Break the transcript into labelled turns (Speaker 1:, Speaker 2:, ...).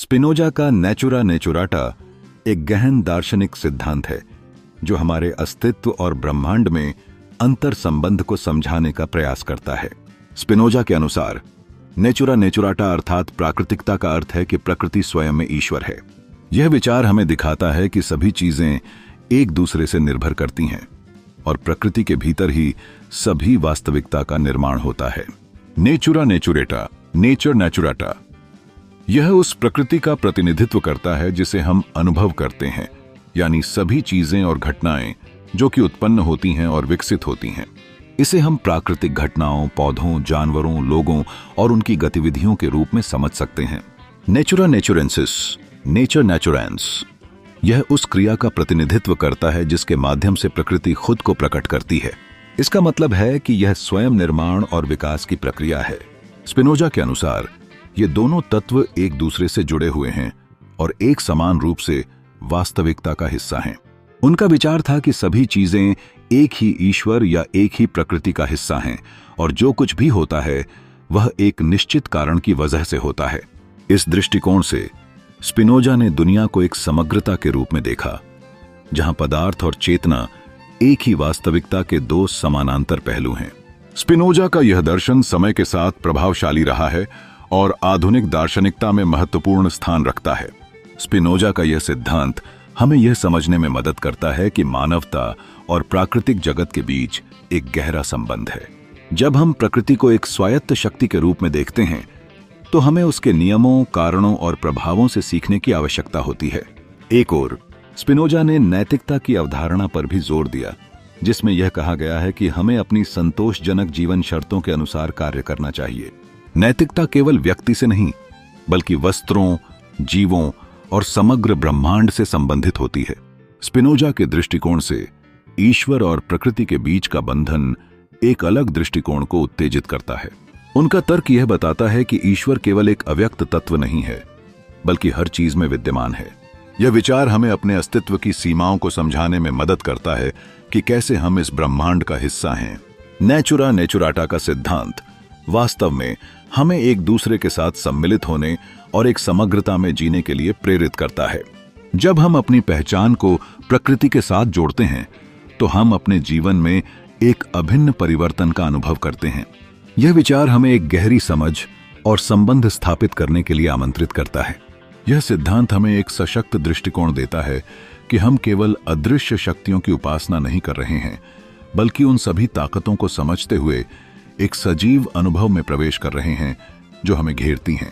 Speaker 1: Spinoza का Natura नेचुराटा एक गहन दार्शनिक सिद्धांत है जो हमारे अस्तित्व और ब्रह्मांड में अंतर संबंध को समझाने का प्रयास करता है। स्पिनोजा के अनुसार नेचुरा नेचुराटा अर्थात प्राकृतिकता का अर्थ है कि प्रकृति स्वयं में ईश्वर है। यह विचार हमें दिखाता है कि सभी चीजें एक दूसरे से निर्भर करती हैं और प्रकृति के भीतर ही सभी वास्तविकता का निर्माण होता है। नेचुरा नेचुरेटा, नेचर नेचुराटा, यह उस प्रकृति का प्रतिनिधित्व करता है जिसे हम अनुभव करते हैं, यानी सभी चीजें और घटनाएं जो कि उत्पन्न होती हैं और विकसित होती हैं। इसे हम प्राकृतिक घटनाओं, पौधों, जानवरों, लोगों और उनकी गतिविधियों के रूप में समझ सकते हैं। नेचुरा नेचुरेंसिस, नेचर नेचुरेंस, यह उस क्रिया का प्रतिनिधित्व करता है जिसके माध्यम से प्रकृति खुद को प्रकट करती है। इसका मतलब है कि यह स्वयं निर्माण और विकास की प्रक्रिया है। स्पिनोजा के अनुसार ये दोनों तत्व एक दूसरे से जुड़े हुए हैं और एक समान रूप से वास्तविकता का हिस्सा हैं। उनका विचार था कि सभी चीजें एक ही ईश्वर या एक ही प्रकृति का हिस्सा हैं और जो कुछ भी होता है वह एक निश्चित कारण की वजह से होता है। इस दृष्टिकोण से स्पिनोजा ने दुनिया को एक समग्रता के रूप में देखा, जहां पदार्थ और चेतना एक ही वास्तविकता के दो समानांतर पहलू हैं। स्पिनोजा का यह दर्शन समय के साथ प्रभावशाली रहा है और आधुनिक दार्शनिकता में महत्वपूर्ण स्थान रखता है। स्पिनोजा का यह सिद्धांत हमें यह समझने में मदद करता है कि मानवता और प्राकृतिक जगत के बीच एक गहरा संबंध है। जब हम प्रकृति को एक स्वायत्त शक्ति के रूप में देखते हैं तो हमें उसके नियमों, कारणों और प्रभावों से सीखने की आवश्यकता होती है। एक ओर स्पिनोजा ने नैतिकता की अवधारणा पर भी जोर दिया, जिसमें यह कहा गया है कि हमें अपनी संतोषजनक जीवन शर्तों के अनुसार कार्य करना चाहिए। नैतिकता केवल व्यक्ति से नहीं बल्कि वस्त्रों, जीवों और समग्र ब्रह्मांड से संबंधित होती है। स्पिनोजा के दृष्टिकोण से ईश्वर और प्रकृति के बीच का बंधन एक अलग दृष्टिकोण को उत्तेजित करता है। उनका तर्क यह बताता है कि ईश्वर केवल एक अव्यक्त तत्व नहीं है बल्कि हर चीज में विद्यमान है। यह विचार हमें अपने अस्तित्व की सीमाओं को समझाने में मदद करता है कि कैसे हम इस ब्रह्मांड का हिस्सा हैं। नेचुरा नेचुराटा का सिद्धांत वास्तव में हमें एक दूसरे के साथ सम्मिलित होने और एक समग्रता में जीने के लिए प्रेरित करता है। जब हम अपनी पहचान को प्रकृति के साथ जोड़ते हैं तो हम अपने जीवन में एक अभिन्न परिवर्तन का अनुभव करते हैं। यह विचार हमें एक गहरी समझ और संबंध स्थापित करने के लिए आमंत्रित करता है। यह सिद्धांत हमें एक सशक्त दृष्टिकोण देता है कि हम केवल अदृश्य शक्तियों की उपासना नहीं कर रहे हैं बल्कि उन सभी ताकतों को समझते हुए एक सजीव अनुभव में प्रवेश कर रहे हैं जो हमें घेरती हैं।